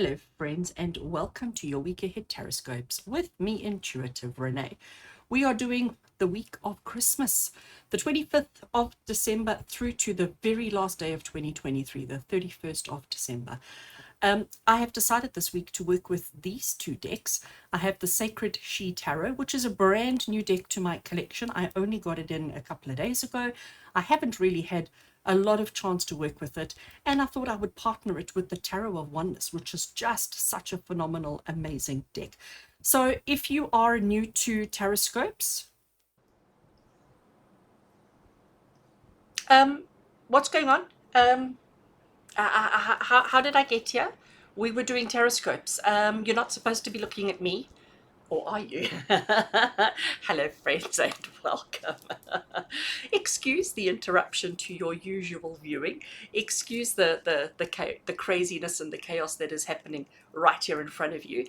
Hello friends, and welcome to your week ahead TarotScopes with me, Intuitive Rene. We are doing the week of Christmas, the 25th of December through to the very last day of 2023, the 31st of December. I have decided this week to work with these two decks. I have the Sacred She Tarot, which is a brand new deck to my collection. I only got it in a couple of days ago. I haven't really had a lot of chance to work with it, and I thought I would partner it with the Tarot of Oneness, which is just such a phenomenal, amazing deck. So if you are new to TarotScopes, what's going on? How did I get here? We were doing TarotScopes. You're not supposed to be looking at me. Or are you? Hello, friends, and welcome. Excuse the interruption to your usual viewing. Excuse the craziness and the chaos that is happening right here in front of you.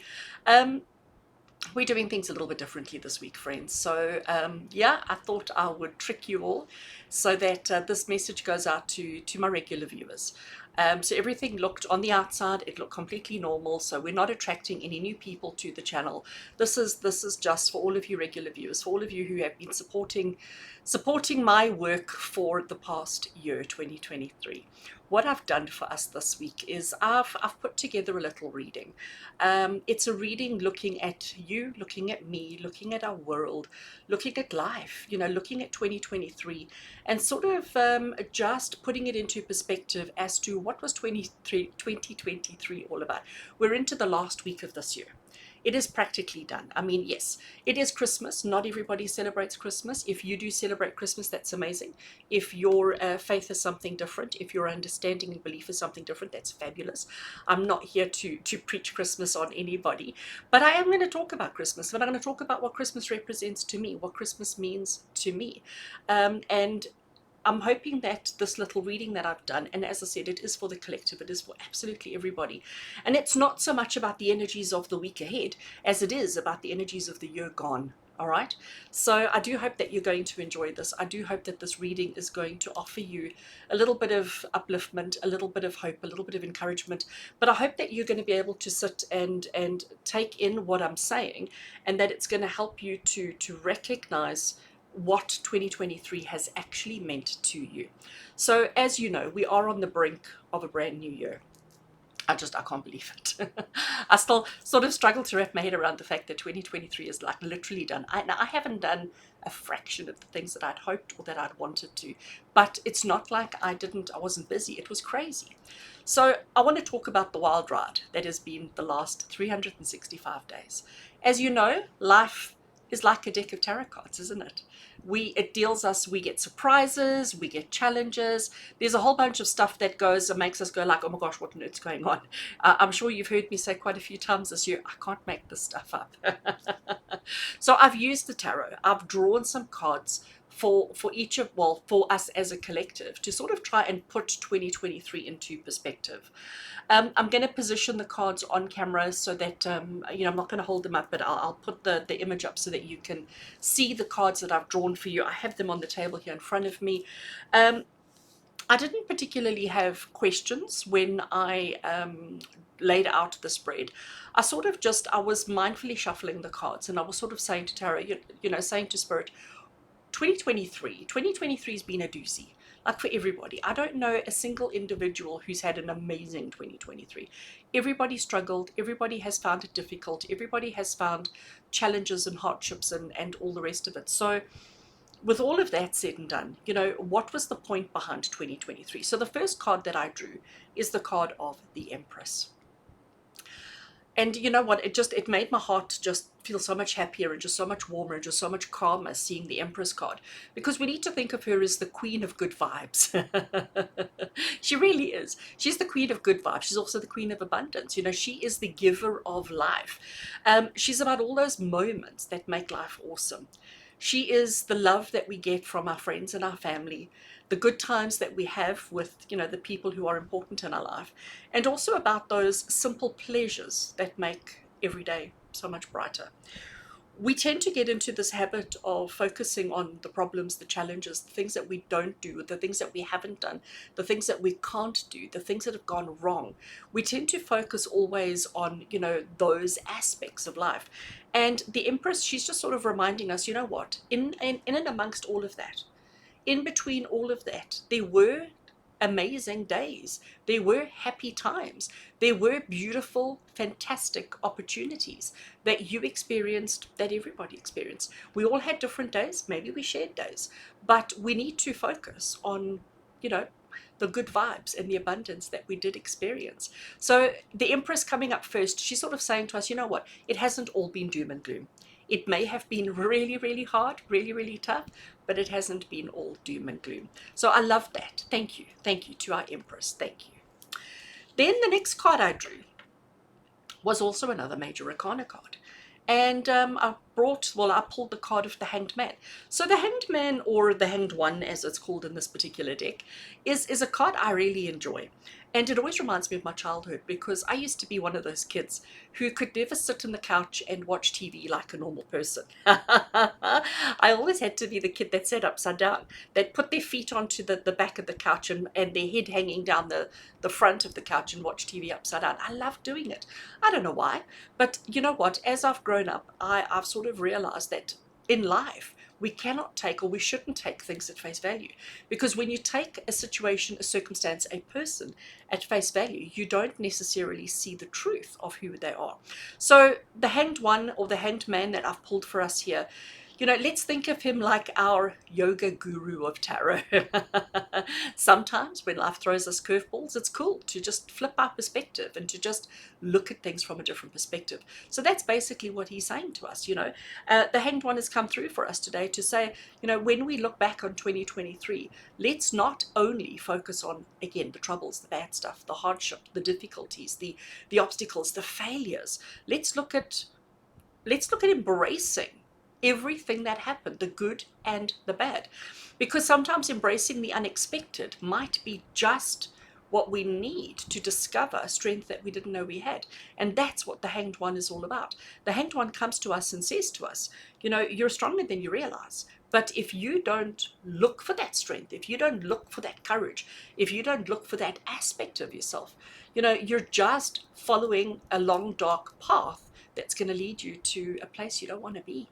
We're doing things a little bit differently this week, friends. So yeah, I thought I would trick you all so that this message goes out to my regular viewers. So everything looked on the outside, it looked completely normal. So we're not attracting any new people to the channel. This is just for all of you regular viewers, for all of you who have been supporting my work for the past year, 2023. What I've done for us this week is I've put together a little reading. It's a reading looking at you, looking at me, looking at our world, looking at life, looking at 2023, and sort of just putting it into perspective as to what was 2023 all about. We're into the last week of this year. It is practically done. I mean, yes, it is Christmas. Not everybody celebrates Christmas. If you do celebrate Christmas, that's amazing. If your faith is something different, if your understanding and belief is something different, that's fabulous. I'm not here to preach Christmas on anybody, but I am going to talk about Christmas, but I'm going to talk about what Christmas represents to me, what Christmas means to me. And I'm hoping that this little reading that I've done, and as I said, it is for the collective, it is for absolutely everybody. And it's not so much about the energies of the week ahead as it is about the energies of the year gone. All right. So I do hope that you're going to enjoy this. I do hope that this reading is going to offer you a little bit of upliftment, a little bit of hope, a little bit of encouragement. But I hope that you're going to be able to sit and take in what I'm saying, and that it's going to help you to recognize what 2023 has actually meant to you. So as you know, we are on the brink of a brand new year. I can't believe it. I still sort of struggle to wrap my head around the fact that 2023 is like literally done. Now I haven't done a fraction of the things that I'd hoped or that I'd wanted to, but it's not like I wasn't busy. It was crazy. So I want to talk about the wild ride that has been the last 365 days. As you know, life is like a deck of tarot cards, isn't it? It deals us, we get surprises, we get challenges. There's a whole bunch of stuff that goes and makes us go like, oh my gosh, what on earth's going on? I'm sure you've heard me say quite a few times this year, I can't make this stuff up. So I've used the tarot. I've drawn some cards for us as a collective to sort of try and put 2023 into perspective. I'm going to position the cards on camera so that, I'm not going to hold them up, but I'll put the image up so that you can see the cards that I've drawn for you. I have them on the table here in front of me. I didn't particularly have questions when I laid out the spread. I was mindfully shuffling the cards, and I was sort of saying to Tarot, saying to Spirit, 2023 has been a doozy, like for everybody. I don't know a single individual who's had an amazing 2023. Everybody struggled, everybody has found it difficult, everybody has found challenges and hardships and all the rest of it. So with all of that said and done, what was the point behind 2023? So the first card that I drew is the card of the Empress. And you know what, it made my heart just feel so much happier and just so much warmer and just so much calmer seeing the Empress card, because we need to think of her as the queen of good vibes. She really is. She's the queen of good vibes. She's also the queen of abundance. She is the giver of life. She's about all those moments that make life awesome. She is the love that we get from our friends and our family, the good times that we have with, the people who are important in our life, and also about those simple pleasures that make every day so much brighter. we tend to get into this habit of focusing on the problems, the challenges, the things that we don't do, the things that we haven't done, the things that we can't do, the things that have gone wrong. We tend to focus always on, those aspects of life. And the Empress, she's just sort of reminding us, you know what, in and amongst all of that, in between all of that, there were amazing days. There were happy times. There were beautiful, fantastic opportunities that you experienced, that everybody experienced. We all had different days. Maybe we shared days. But we need to focus on, you know, the good vibes and the abundance that we did experience. So the Empress coming up first, she's sort of saying to us, you know what, it hasn't all been doom and gloom. It may have been really, really hard, really, really tough, but it hasn't been all doom and gloom. So I love that. Thank you. Thank you to our Empress. Thank you. Then the next card I drew was also another major arcana card. And I pulled the card of the Hanged Man. So the Hanged Man, or the Hanged One as it's called in this particular deck, is a card I really enjoy. And it always reminds me of my childhood, because I used to be one of those kids who could never sit on the couch and watch TV like a normal person. I always had to be the kid that sat upside down, that put their feet onto the back of the couch and their head hanging down the front of the couch and watch TV upside down. I love doing it. I don't know why, but you know what? As I've grown up, I've sort of realized that in life, we cannot take, or we shouldn't take, things at face value. Because when you take a situation, a circumstance, a person at face value, you don't necessarily see the truth of who they are. So the Hanged One, or the Hanged Man that I've pulled for us here, let's think of him like our yoga guru of tarot. Sometimes when life throws us curveballs, it's cool to just flip our perspective and to just look at things from a different perspective. So that's basically what he's saying to us. The Hanged One has come through for us today to say, when we look back on 2023, let's not only focus on, again, the troubles, the bad stuff, the hardship, the difficulties, the obstacles, the failures. Let's look at embracing everything that happened, the good and the bad. Because sometimes embracing the unexpected might be just what we need to discover a strength that we didn't know we had. And that's what the Hanged One is all about. The Hanged One comes to us and says to us, you're stronger than you realize. But if you don't look for that strength, if you don't look for that courage, if you don't look for that aspect of yourself, you're just following a long, dark path that's going to lead you to a place you don't want to be.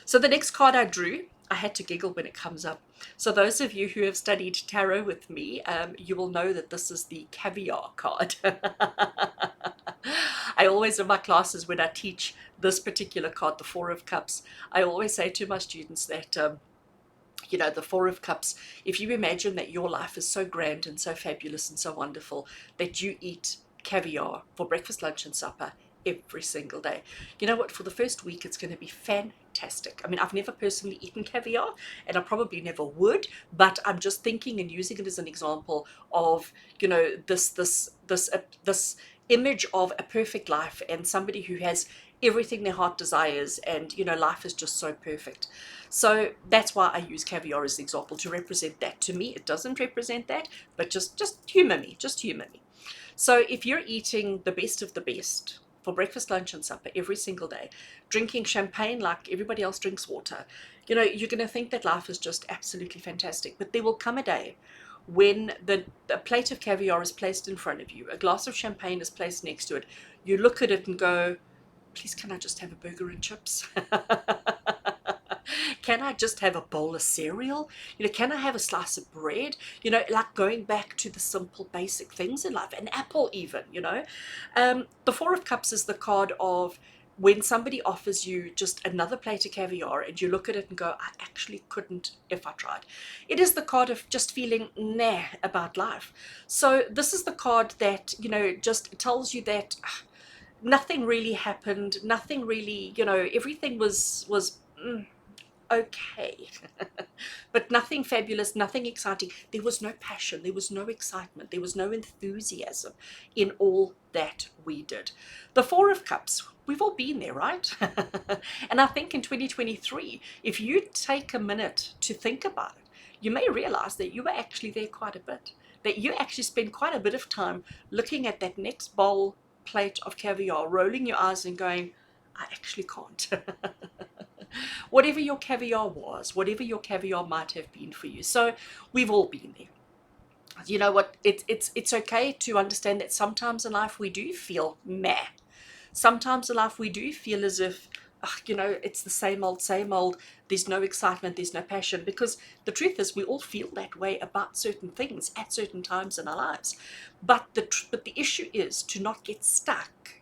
So the next card I drew, I had to giggle when it comes up. So those of you who have studied tarot with me, you will know that this is the caviar card. I always, in my classes, when I teach this particular card, the Four of Cups, I always say to my students that, the Four of Cups, if you imagine that your life is so grand and so fabulous and so wonderful that you eat caviar for breakfast, lunch, and supper every single day. You know what? For the first week, it's going to be fantastic. I mean, I've never personally eaten caviar, and I probably never would, but I'm just thinking and using it as an example of, this image of a perfect life and somebody who has everything their heart desires, and life is just so perfect. So that's why I use caviar as an example to represent that. To me, it doesn't represent that, but just humor me, So if you're eating the best of the best for breakfast, lunch, and supper every single day, drinking champagne like everybody else drinks water, you're going to think that life is just absolutely fantastic. But there will come a day when a plate of caviar is placed in front of you, a glass of champagne is placed next to it, you look at it and go, please, can I just have a burger and chips? Can I just have a bowl of cereal? Can I have a slice of bread? Like going back to the simple, basic things in life, an apple even, The Four of Cups is the card of when somebody offers you just another plate of caviar and you look at it and go, I actually couldn't if I tried. It is the card of just feeling nah about life. So this is the card that, just tells you that nothing really happened, nothing really, everything was okay. But nothing fabulous, nothing exciting. There was no passion, there was no excitement, there was no enthusiasm in all that we did. The Four of Cups, we've all been there, right? And I think in 2023, if you take a minute to think about it, you may realize that you were actually there quite a bit, that you actually spent quite a bit of time looking at that next bowl, plate of caviar, rolling your eyes and going, I actually can't. Whatever your caviar was, whatever your caviar might have been for you. So we've all been there. You know what? It's okay to understand that sometimes in life we do feel meh. Sometimes in life we do feel as if, you know, it's the same old, same old. There's no excitement, there's no passion. Because the truth is, we all feel that way about certain things at certain times in our lives. But the issue is to not get stuck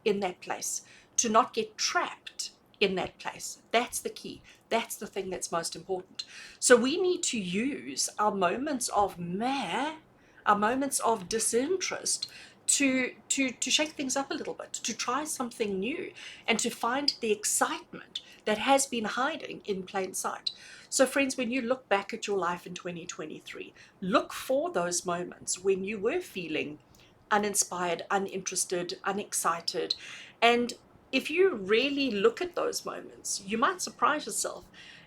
in that place, to not get trapped in that place. That's the key. That's the thing that's most important. So we need to use our moments of meh, our moments of disinterest, to shake things up a little bit, to try something new, and to find the excitement that has been hiding in plain sight. So friends, when you look back at your life in 2023, look for those moments when you were feeling uninspired, uninterested, unexcited. And if you really look at those moments, you might surprise yourself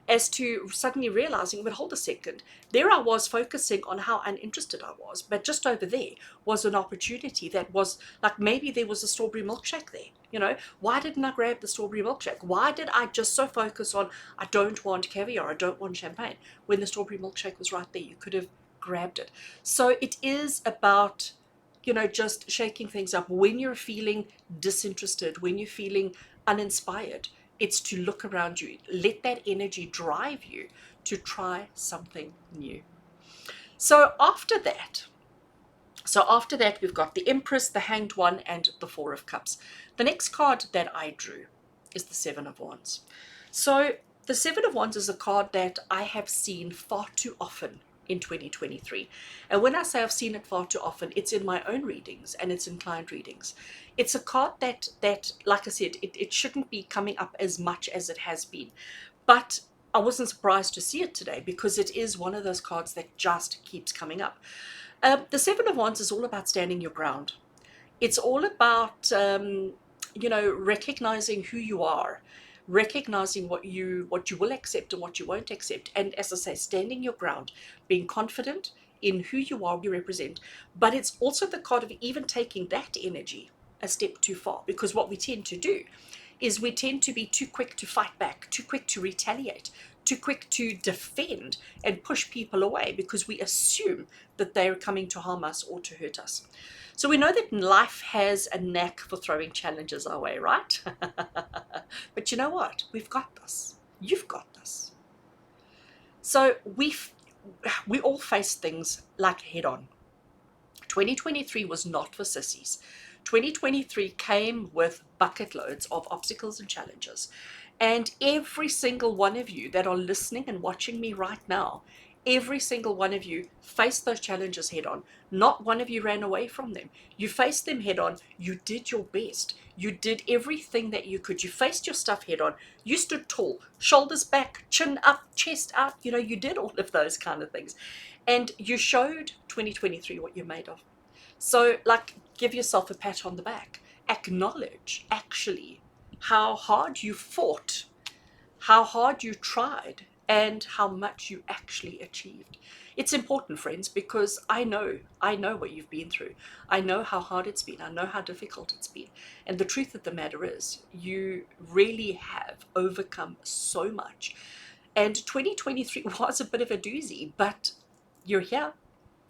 as to suddenly realizing, but hold a second, there I was focusing on how uninterested I was, but just over there was an opportunity that was like, maybe there was a strawberry milkshake there. You know, why didn't I grab the strawberry milkshake? Why did I just so focus on, I don't want caviar, I don't want champagne, when the strawberry milkshake was right there? You could have grabbed it. So it is about, you know, just shaking things up. When you're feeling disinterested, when you're feeling uninspired, it's to look around you. Let that energy drive you to try something new. So after that, we've got the Empress, the Hanged One, and the Four of Cups. The next card that I drew is the Seven of Wands. So the Seven of Wands is a card that I have seen far too often in 2023. And when I say I've seen it far too often, it's in my own readings and it's in client readings. It's a card that like I said, it shouldn't be coming up as much as it has been. But I wasn't surprised to see it today because it is one of those cards that just keeps coming up. The Seven of Wands is all about standing your ground. It's all about, you know, recognizing who you are, recognizing what you will accept and what you won't accept. And as I say, standing your ground, being confident in who you are, you represent. But it's also the card of even taking that energy a step too far, because what we tend to do is we tend to be too quick to fight back, too quick to retaliate, too quick to defend and push people away because we assume that they're coming to harm us or to hurt us. So we know that life has a knack for throwing challenges our way, right? But you know what? We've got this. You've got this. So we all face things like head on. 2023 was not for sissies. 2023 came with bucket loads of obstacles and challenges. And every single one of you that are listening and watching me right now, every single one of you faced those challenges head on. Not one of you ran away from them. You faced them head on. You did your best. You did everything that you could. You faced your stuff head on. You stood tall, shoulders back, chin up, chest out. You know, you did all of those kind of things. And you showed 2023 what you're made of. So, like, give yourself a pat on the back. Acknowledge, actually, how hard you fought, how hard you tried, and how much you actually achieved. It's important, friends, because I know what you've been through. I know how hard it's been. I know how difficult it's been. And the truth of the matter is, you really have overcome so much. And 2023 was a bit of a doozy, but you're here.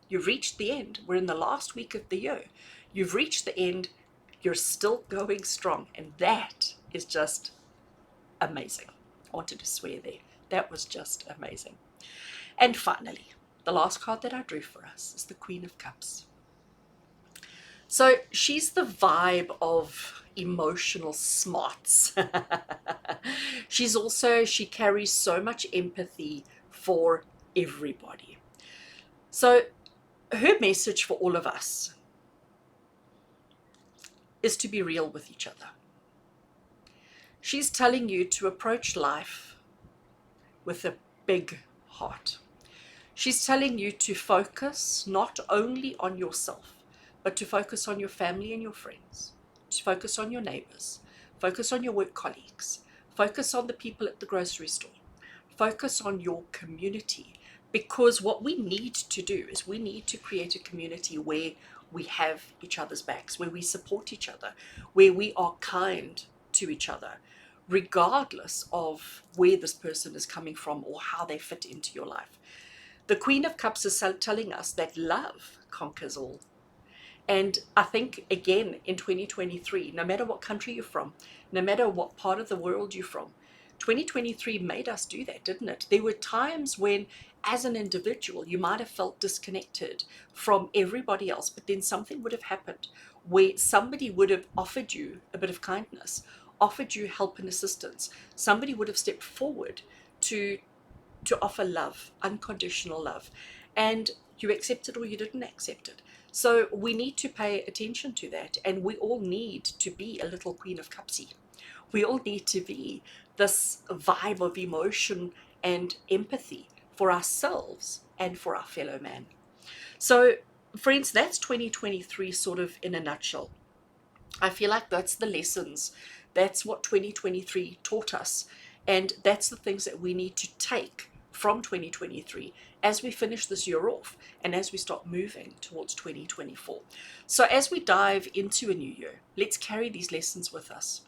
You've reached the end. We're in the last week of the year. You've reached the end. You're still going strong. And that is just amazing. I wanted to swear there. That was just amazing. And finally, the last card that I drew for us is the Queen of Cups. So she's the vibe of emotional smarts. She carries so much empathy for everybody. So her message for all of us is to be real with each other. She's telling you to approach life with a big heart. She's telling you to focus not only on yourself, but to focus on your family and your friends, to focus on your neighbors, focus on your work colleagues, focus on the people at the grocery store, focus on your community. Because what we need to do is we need to create a community where we have each other's backs, where we support each other, where we are kind to each other, regardless of where this person is coming from or how they fit into your life. The Queen of Cups is telling us that love conquers all. And I think, again, in 2023, no matter what country you're from, no matter what part of the world you're from, 2023 made us do that, didn't it? There were times when, as an individual, you might have felt disconnected from everybody else, but then something would have happened where somebody would have offered you a bit of kindness, offered you help and assistance. Somebody would have stepped forward to offer love, unconditional love, and you accept it or you didn't accept it. So we need to pay attention to that, and we all need to be a little Queen of Cupsy. We all need to be this vibe of emotion and empathy for ourselves and for our fellow man. So, friends, that's 2023 sort of in a nutshell. I feel like that's the lessons. That's what 2023 taught us. And that's the things that we need to take from 2023 as we finish this year off and as we start moving towards 2024. So as we dive into a new year, let's carry these lessons with us.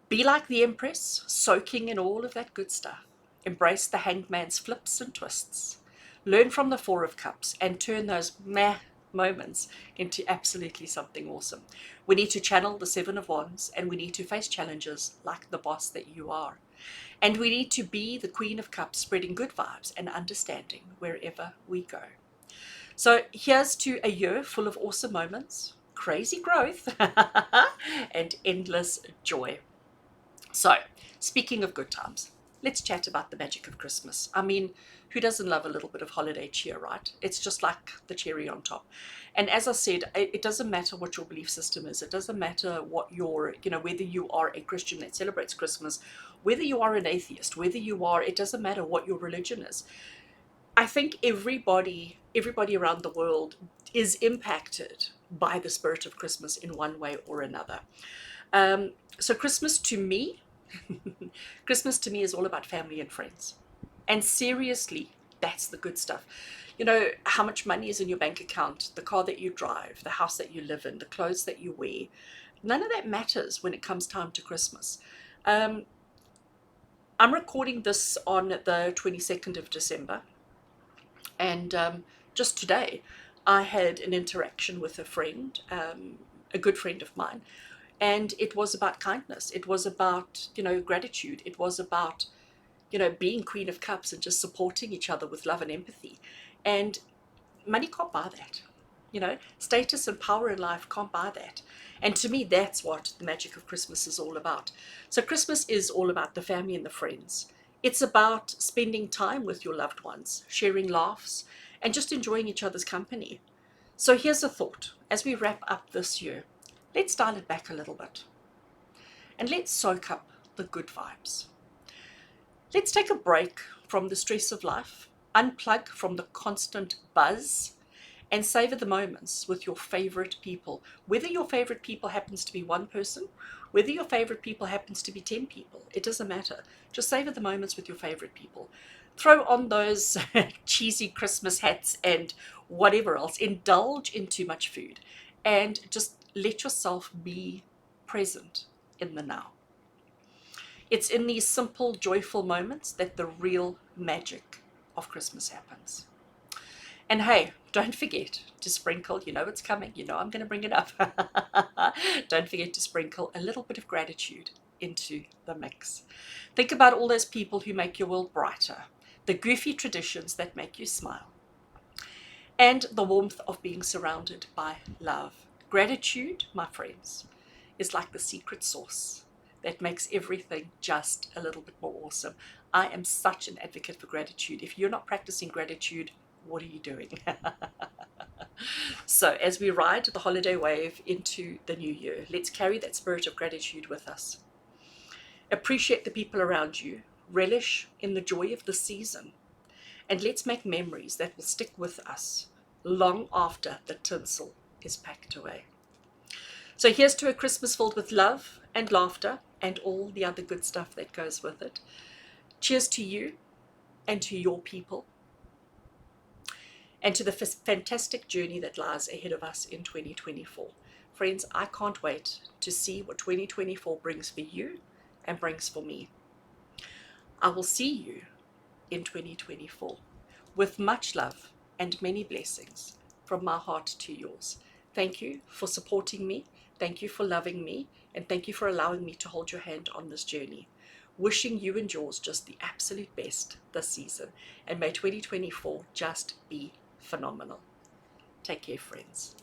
Be like the Empress, soaking in all of that good stuff. Embrace the Hanged Man's flips and twists. Learn from the Four of Cups and turn those meh moments into absolutely something awesome. We need to channel the Seven of Wands, and we need to face challenges like the boss that you are. And we need to be the Queen of Cups, spreading good vibes and understanding wherever we go. So here's to a year full of awesome moments, crazy growth, and endless joy. So, speaking of good times, let's chat about the magic of Christmas. I mean, who doesn't love a little bit of holiday cheer, right? It's just like the cherry on top. And as I said, it doesn't matter what your belief system is. It doesn't matter what your, whether you are a Christian that celebrates Christmas, whether you are an atheist, whether you are, it doesn't matter what your religion is. I think everybody around the world is impacted by the spirit of Christmas in one way or another. So Christmas to me is all about family and friends. And seriously, that's the good stuff. How much money is in your bank account, the car that you drive, the house that you live in, the clothes that you wear. None of that matters when it comes time to Christmas. I'm recording this on the 22nd of December. And just today, I had an interaction with a friend, a good friend of mine. And it was about kindness. It was about, gratitude. It was about, being Queen of Cups and just supporting each other with love and empathy. And money can't buy that. Status and power in life can't buy that. And to me, that's what the magic of Christmas is all about. So Christmas is all about the family and the friends. It's about spending time with your loved ones, sharing laughs, and just enjoying each other's company. So here's a thought. As we wrap up this year, let's dial it back a little bit. And let's soak up the good vibes. Let's take a break from the stress of life, unplug from the constant buzz, and savor the moments with your favorite people. Whether your favorite people happens to be one person, whether your favorite people happens to be 10 people, it doesn't matter. Just savor the moments with your favorite people. Throw on those cheesy Christmas hats and whatever else. Indulge in too much food and just let yourself be present in the now. It's in these simple, joyful moments that the real magic of Christmas happens. And hey, don't forget to sprinkle, it's coming, I'm going to bring it up. Don't forget to sprinkle a little bit of gratitude into the mix. Think about all those people who make your world brighter, the goofy traditions that make you smile, and the warmth of being surrounded by love. Gratitude, my friends, is like the secret sauce that makes everything just a little bit more awesome. I am such an advocate for gratitude. If you're not practicing gratitude, what are you doing? So as we ride the holiday wave into the new year, let's carry that spirit of gratitude with us. Appreciate the people around you, relish in the joy of the season, and let's make memories that will stick with us long after the tinsel is packed away. So here's to a Christmas filled with love and laughter and all the other good stuff that goes with it. Cheers to you and to your people. and to the fantastic journey that lies ahead of us in 2024. Friends, I can't wait to see what 2024 brings for you and brings for me. I will see you in 2024 with much love and many blessings from my heart to yours. Thank you for supporting me. Thank you for loving me. And thank you for allowing me to hold your hand on this journey. Wishing you and yours just the absolute best this season. And may 2024 just be phenomenal. Take care, friends.